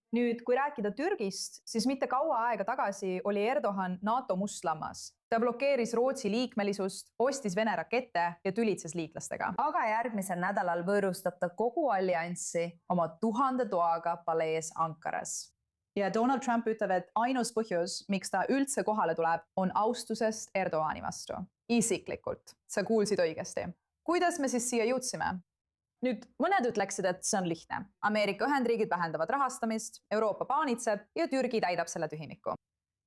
Nüüd, kui rääkida Türgist, siis mitte kaua aega tagasi oli Erdoğan NATO mustlammas. Ta blokeeris Rootsi liikmelisust, ostis Vene rakette ja tülitses liitlastega. Aga järgmisel nädalal võõrustab ta kogu allianssi oma 1000 toaga palees Ankaras. Ja Donald Trump ütleb, et ainus põhjus, miks ta üldse kohale tuleb, on austusest Erdoğani vastu. Isiklikult. Sa kuulsid õigesti. Kuidas me siis siia jõudsime? Nüüd mõned ütleksid, et see on lihtne. Ameerika Ühendriigid vähendavad rahastamist, Euroopa paanitseb ja Türgi täidab selle tühimiku.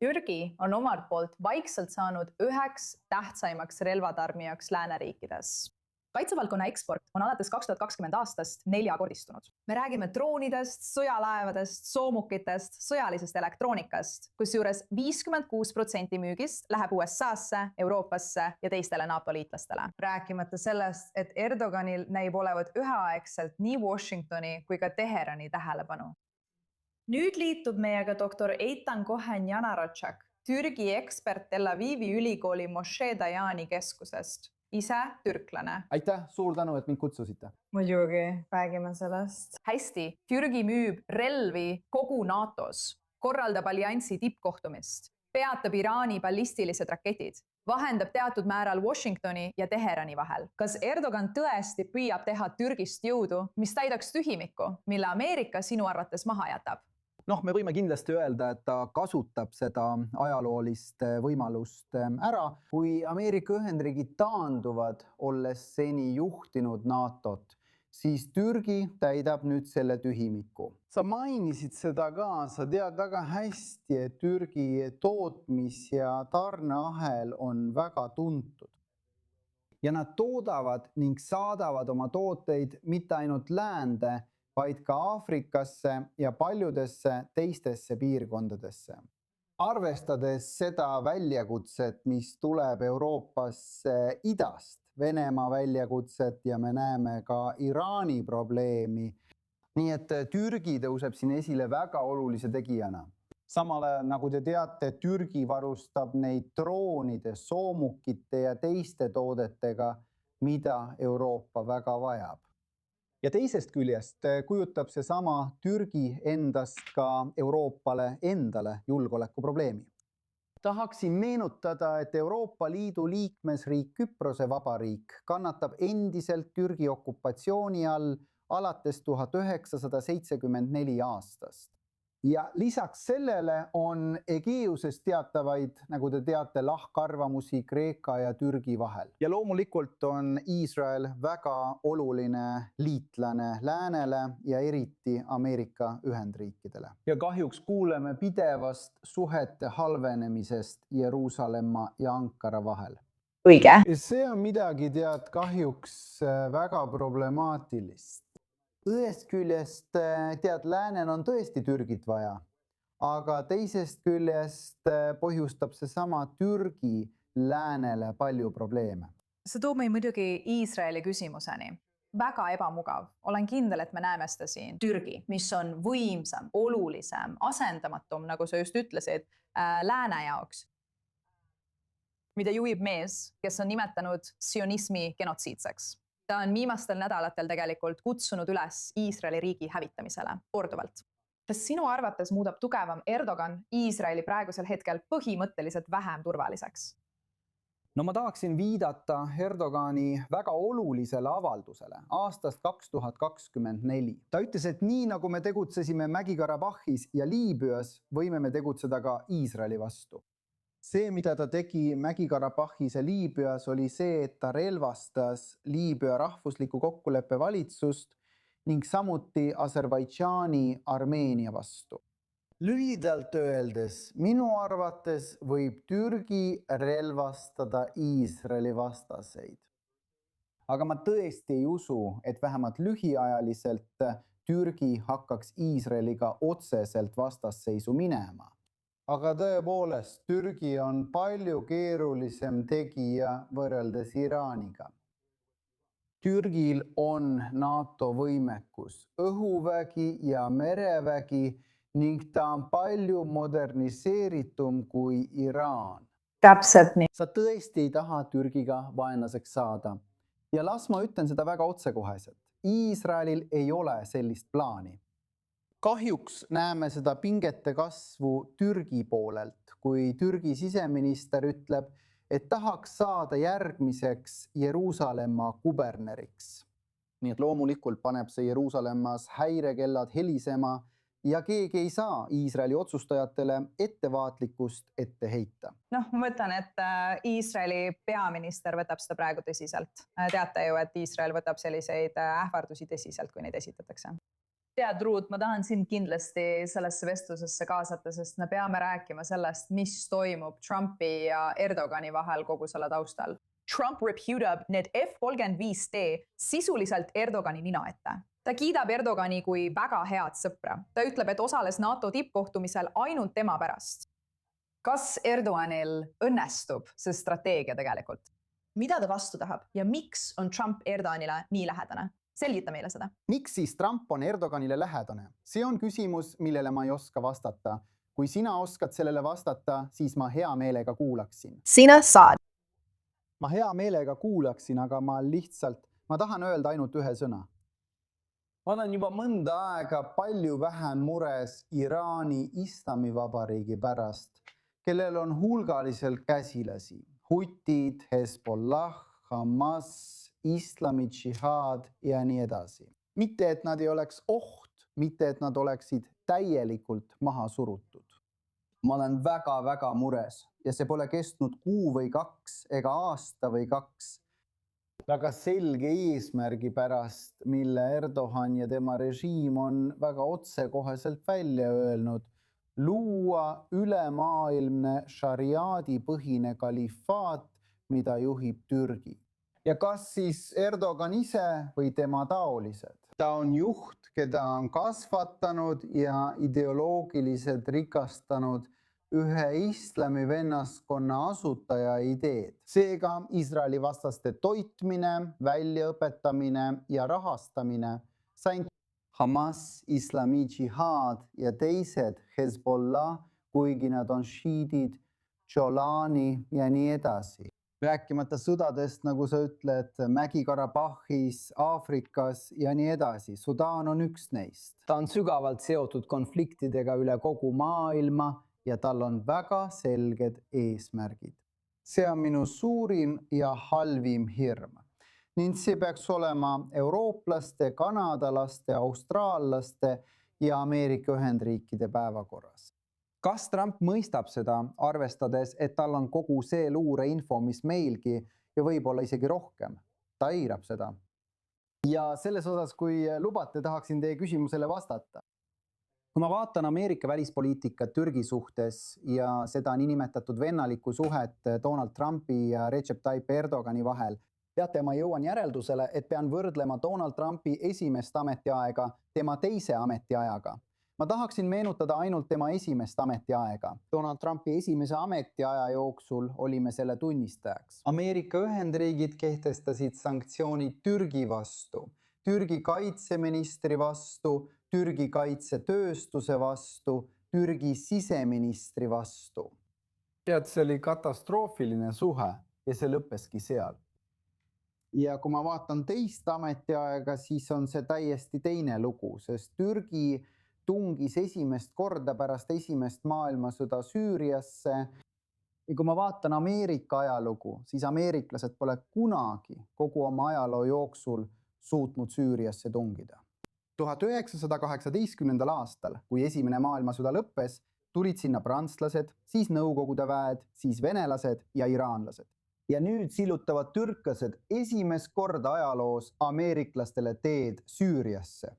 Türgi on omalt poolt vaikselt saanud üheks tähtsaimaks relvatarnijaks lääneriikides. Kaitsevaldkonna eksport on alates 2020 aastast 4-kordistunud. Me räägime droonidest, sõjalaevadest, soomukitest, sõjalisest elektroonikast, kusjuures 56% müügist läheb USA-sse, Euroopasse ja teistele NATO liitlastele. Rääkimata sellest, et Erdoganil näib olevat üheaegselt nii Washingtoni kui ka Teherani tähelepanu. Nüüd liitub meiega doktor Eitan Cohen-Yanaratšak, Türgi ekspert Tel Avivi ülikooli Moshe Dayani keskusest. Ise türklane. Aitäh, suur tänu, et mind kutsusite. Muidugi, räägime sellest. Hästi, Türgi müüb relvi kogu NATOs, korraldab alliansi tippkohtumist, peatab Iraani ballistilised raketid, vahendab teatud määral Washingtoni ja Teherani vahel. Kas Erdogan tõesti püüab teha Türgist jõudu, mis täidaks tühimikku, mille Ameerika sinu arvates maha jätab? Me võime kindlasti öelda, et ta kasutab seda ajaloolist võimalust ära. Kui Ameerika Ühendriigid taanduvad, olles seni juhtinud NATO-t, siis Türgi täidab nüüd selle tühimiku. Sa mainisid seda ka, sa tead väga hästi, et Türgi tootmis- ja tarneahel on väga tuntud. Ja nad toodavad ning saadavad oma tooteid mitte ainult läände, vaid ka Aafrikasse ja paljudesse teistesse piirkondadesse. Arvestades seda väljakutset, mis tuleb Euroopasse idast, Venemaa väljakutset ja me näeme ka Iraani probleemi, nii et Türgi tõuseb siin esile väga olulise tegijana. Samal ajal, nagu te teate, Türgi varustab neid droonide, soomukite ja teiste toodetega, mida Euroopa väga vajab. Ja teisest küljest kujutab see sama Türgi endast ka Euroopale endale julgeolekuprobleemi. Tahaksin meenutada, et Euroopa Liidu liikmesriik Küprose Vabariik kannatab endiselt Türgi okupatsiooni all alates 1974 aastast. Ja lisaks sellele on Egeusest teatavaid, nagu te teate, lahkarvamusi Kreeka ja Türgi vahel. Ja loomulikult on Iisrael väga oluline liitlane läänele ja eriti Ameerika Ühendriikidele. Ja kahjuks kuuleme pidevast suhete halvenemisest Jeruusalemma ja Ankara vahel. Õige. See on midagi tead kahjuks väga problemaatilist. Ühest küljest tead, läänel on tõesti Türgit vaja, aga teisest küljest põhjustab see sama Türgi läänele palju probleeme. See toob meid muidugi Iisraeli küsimuseni. Väga ebamugav. Olen kindel, et me näeme seda siin. Türgi, mis on võimsam, olulisem, asendamatum, nagu sa just ütlesid, lääne jaoks, mida juhib mees, kes on nimetanud sionismi genotsiidseks. Ta on viimastel nädalatel tegelikult kutsunud üles Iisraeli riigi hävitamisele korduvalt. Kas sinu arvates muudab tugevam Erdogan Iisraeli praegusel hetkel põhimõtteliselt vähem turvaliseks? Ma tahaksin viidata Erdogani väga olulisele avaldusele aastast 2024. Ta ütles, et nii nagu me tegutsesime Mägi-Karabahhis ja Liibüas, võime me tegutseda ka Iisraeli vastu. See, mida ta tegi Mägi-Karabahhis ja Liibüas, oli see, et ta relvastas Liibüa rahvusliku kokkuleppe valitsust ning samuti Aserbaidžaani Armeenia vastu. Lühidalt öeldes, minu arvates võib Türgi relvastada Iisraeli vastaseid. Aga ma tõesti ei usu, et vähemalt lühiajaliselt Türgi hakkaks Iisraeliga otseselt vastasseisu minema. Aga tõepoolest, Türgi on palju keerulisem tegija võrreldes Iraaniga. Türgil on NATO võimekus, õhuvägi ja merevägi ning ta on palju moderniseeritum kui Iraan. Täpselt nii. Sa tõesti ei taha Türgiga vaenlaseks saada. Ja las ma ütlen seda väga otsekoheselt. Iisraelil ei ole sellist plaani. Kahjuks näeme seda pingete kasvu Türgi poolelt, kui Türgi siseminister ütleb, et tahaks saada järgmiseks Jeruusalemma kuberneriks. Nii et loomulikult paneb see Jeruusalemmas häirekellad helisema ja keegi ei saa Iisraeli otsustajatele ettevaatlikkust ette heita. Noh, ma mõtlen, et Iisraeli peaminister võtab seda praegu tõsiselt. Teate ju, et Iisrael võtab selliseid ähvardusi tõsiselt, kui neid esitatakse. Tead, Ruut, ma tahan sind kindlasti sellesse vestlusesse kaasata, sest me peame rääkima sellest, mis toimub Trumpi ja Erdogani vahel kogu selle taustal. Trump reputab need F-35D sisuliselt Erdogani nina ette. Ta kiidab Erdogani kui väga head sõpra. Ta ütleb, et osales NATO tippkohtumisel ainult tema pärast. Kas Erdoganil õnnestub see strateegia tegelikult? Mida ta vastu tahab ja miks on Trump Erdoganile nii lähedane? Selgita meile seda. Miks siis Trump on Erdoganile lähedane? See on küsimus, millele ma ei oska vastata. Kui sina oskad sellele vastata, siis ma hea meelega kuulaksin. Sina saad. Ma hea meelega kuulaksin, aga ma tahan öelda ainult ühe sõna. Ma olen juba mõnda aega palju vähem mures Iraani islamivabariigi pärast, kellel on hulgaliselt käsilasi. Hutid, Hezbollah, Hamas, Islami džihad ja nii edasi. Mitte, et nad ei oleks oht, mitte, et nad oleksid täielikult maha surutud. Ma olen väga mures ja see pole kestnud kuu või 2 ega aasta või 2. Väga selge eesmärgi pärast, mille Erdogan ja tema režiim on väga otsekoheselt välja öelnud, luua ülemaailmne šariaadi põhine kalifaat, mida juhib Türgi. Ja kas siis Erdogan ise või tema taolised? Ta on juht, keda on kasvatanud ja ideoloogiliselt rikastanud ühe islami vennaskonna asutaja ideed. Seega Iisraeli vastaste toitmine, väljaõpetamine ja rahastamine sain Hamas, Islami džihad ja teised Hezbollah, kuigi nad on šiidid, Jolani ja nii edasi. Rääkimata sõdadest, nagu sa ütled, Mägi-Karabahhis, Aafrikas ja nii edasi. Sudaan on üks neist. Ta on sügavalt seotud konfliktidega üle kogu maailma ja tal on väga selged eesmärgid. See on minu suurim ja halvim hirm. Ning see peaks olema eurooplaste, kanadalaste, austraallaste ja Ameerika Ühendriikide päevakorras. Kas Trump mõistab seda, arvestades, et tal on kogu see luureinfo, mis meilgi ja võib-olla isegi rohkem? Ta eirab seda. Ja selles osas, kui lubate, tahaksin teie küsimusele vastata. Kui ma vaatan Ameerika välispoliitikat Türgi suhtes ja seda niinimetatud vennalikku suhet Donald Trumpi ja Recep Tayyip Erdogani vahel, teate, ma jõuan järeldusele, et pean võrdlema Donald Trumpi esimest ametiaega tema teise ametiajaga. Ma tahaksin meenutada ainult tema esimest ametiaega. Donald Trumpi esimese ametiaja jooksul olime selle tunnistajaks. Ameerika Ühendriigid kehtestasid sanktsioonid Türgi vastu, Türgi kaitseministri vastu, Türgi kaitsetööstuse vastu, Türgi siseministri vastu. Tead, see oli katastroofiline suhe ja see lõppeski seal. Ja kui ma vaatan teist ametiaega, siis on see täiesti teine lugu, sest Türgi tungis esimest korda pärast esimest maailmasõda Süüriasse. Ja kui ma vaatan Ameerika ajalugu, siis ameeriklased pole kunagi kogu oma ajaloo jooksul suutnud Süüriasse tungida. 1918. aastal, kui esimene maailmasõda lõppes, tulid sinna prantslased, siis Nõukogude väed, siis venelased ja iraanlased. Ja nüüd sillutavad türklased esimest korda ajaloos ameeriklastele teed Süüriasse.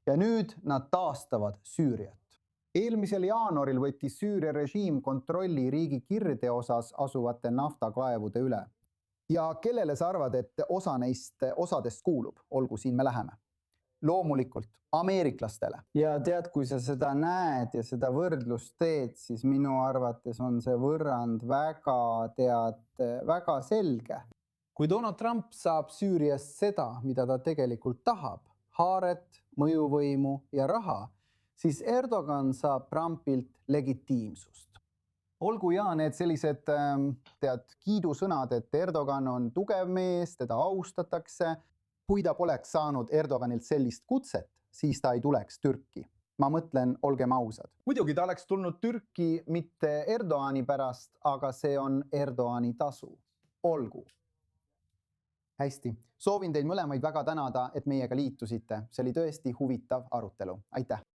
Ja nüüd nad taastavad Süüriat. Eelmisel jaanuaril võttis Süüria režiim kontrolli riigi kirde osas asuvate naftakaevude üle. Ja kellele sa arvad, et osa neist osadest kuulub? Olgu, siin me läheme. Loomulikult ameeriklastele. Ja tead, kui sa seda näed ja seda võrdlust teed, siis minu arvates on see võrrand väga selge. Kui Donald Trump saab Süüriast seda, mida ta tegelikult tahab, haaret, mõjuvõimu ja raha, siis Erdogan saab Trumpilt legitiimsust. Olgu ja need sellised kiidusõnad, et Erdogan on tugev mees, teda austatakse. Kui ta poleks saanud Erdoganilt sellist kutset, siis ta ei tuleks Türki. ma mõtlen, olgem ausad. Muidugi ta oleks tulnud Türki mitte Erdoğani pärast, aga see on Erdoğani tasu. Olgu. Hästi, soovin teil mõlemaid väga tänada, et meiega liitusite. See oli tõesti huvitav arutelu. Aitäh!